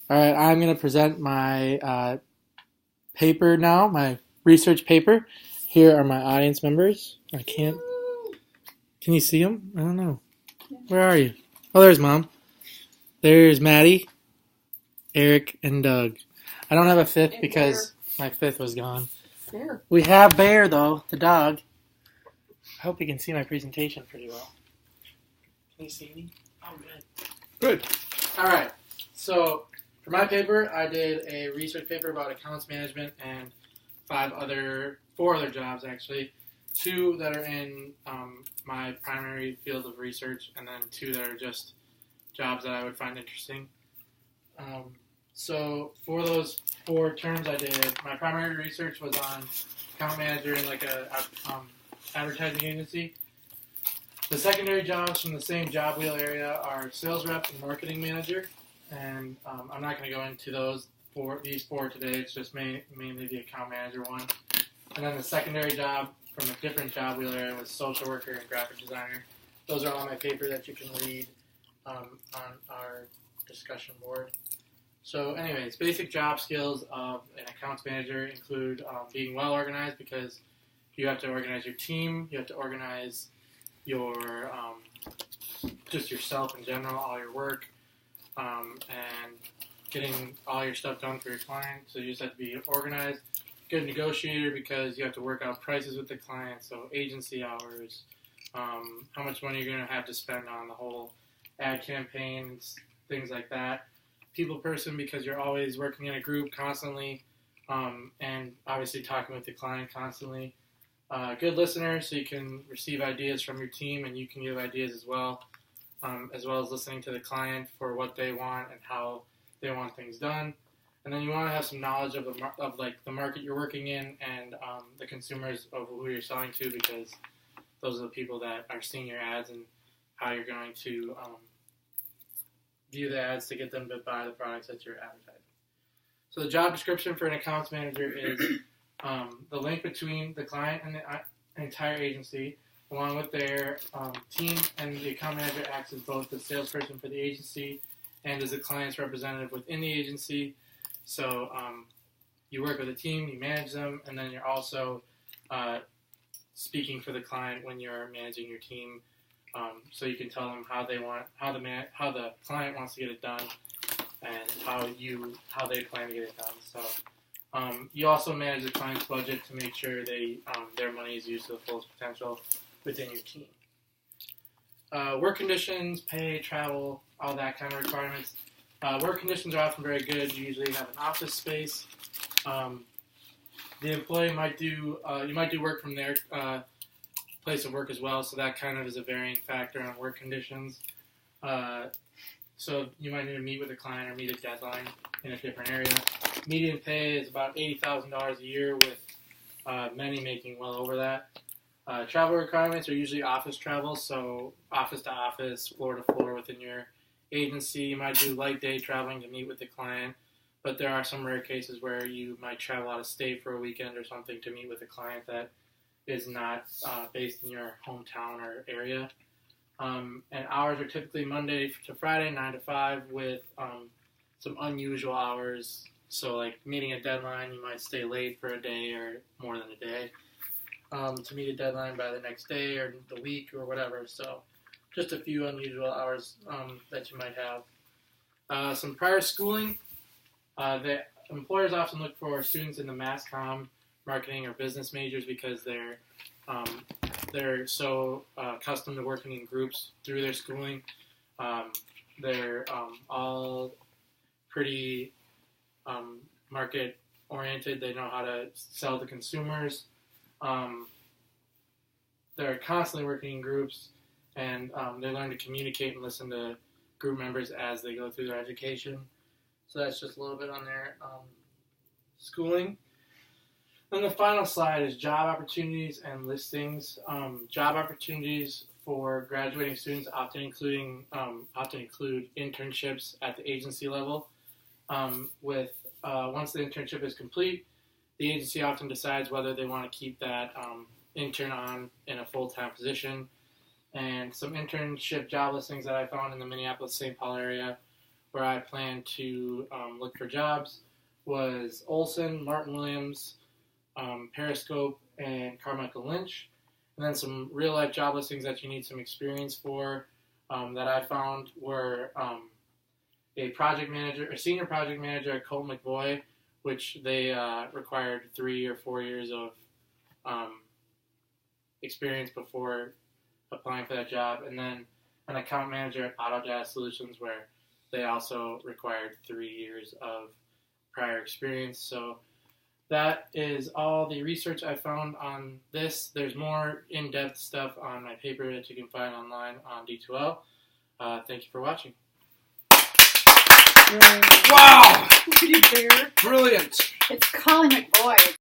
All right, I'm going to present my paper now, my research paper. Here are my audience members. I can't. Can you see them? I don't know. Where are you? Oh, there's Mom. There's Maddie, Eric, and Doug. I don't have a fifth because my fifth was gone. Bear. We have Bear, though, the dog. I hope you can see my presentation pretty well. Can you see me? Oh, good. Good. All right. So for my paper, I did a research paper about accounts management and four other jobs actually. Two that are in my primary field of research, and then two that are just jobs that I would find interesting. So for those four terms I did, my primary research was on account manager in like a advertising agency. The secondary jobs from the same job wheel area are sales rep and marketing manager, and I'm not going to go into these four today. It's just mainly the account manager one. And then the secondary job from a different job wheel area was social worker and graphic designer. Those are on my paper that you can read on our discussion board. So anyways, basic job skills of an accounts manager include being well organized, because you have to organize your team, you have to organize your just yourself in general, all your work, and getting all your stuff done for your client. So you just have to be organized. Good negotiator, because you have to work out prices with the client, so agency hours, how much money you're going to have to spend on the whole ad campaigns, things like that. People person, because you're always working in a group constantly, and obviously talking with the client constantly. Good listener, so you can receive ideas from your team and you can give ideas as well as listening to the client for what they want and how they want things done. And then you want to have some knowledge of the market you're working in and the consumers of who you're selling to, because those are the people that are seeing your ads and how you're going to view the ads to get them to buy the products that you're advertising. So the job description for an accounts manager is the link between the client and the entire agency, along with their team, and the account manager acts as both the salesperson for the agency and as the client's representative within the agency. So you work with a team, you manage them, and then you're also speaking for the client when you're managing your team. So you can tell them how the client wants to get it done, and how they plan to get it done. So you also manage the client's budget to make sure their money is used to the fullest potential within your team. Work conditions, pay, travel, all that kind of requirements. Work conditions are often very good. You usually have an office space. The employee might do work from their place of work as well, so that kind of is a varying factor on work conditions. So you might need to meet with a client or meet a deadline in a different area. Median pay is about $80,000 a year, with many making well over that. Travel requirements are usually office travel, so office to office, floor to floor within your agency. You might do light day traveling to meet with the client, but there are some rare cases where you might travel out of state for a weekend or something to meet with a client that is not based in your hometown or area. And hours are typically Monday to Friday, 9 to 5, with some unusual hours. So like meeting a deadline, you might stay late for a day or more than a day to meet a deadline by the next day or the week or whatever. So just a few unusual hours that you might have. Some prior schooling. The employers often look for students in the mass comm, marketing, or business majors, because they're so accustomed to working in groups through their schooling. They're all pretty market oriented. They know how to sell to consumers. They're constantly working in groups, and they learn to communicate and listen to group members as they go through their education. So that's just a little bit on their schooling. Then the final slide is job opportunities and listings. Job opportunities for graduating students often include internships at the agency level. Once the internship is complete, the agency often decides whether they want to keep that intern on in a full-time position. And some internship job listings that I found in the Minneapolis-St. Paul area where I plan to look for jobs was Olson, Martin Williams, Periscope, and Carmichael Lynch. And then some real-life job listings that you need some experience for that I found were a project manager, a senior project manager at Colt McVoy, which they required 3 or 4 years of experience before applying for that job. And then an account manager at Autodesk Solutions, where they also required 3 years of prior experience. So that is all the research I found on this. There's more in-depth stuff on my paper that you can find online on D2L. Thank you for watching. Wow! You bear. Brilliant! It's Colin McVoy.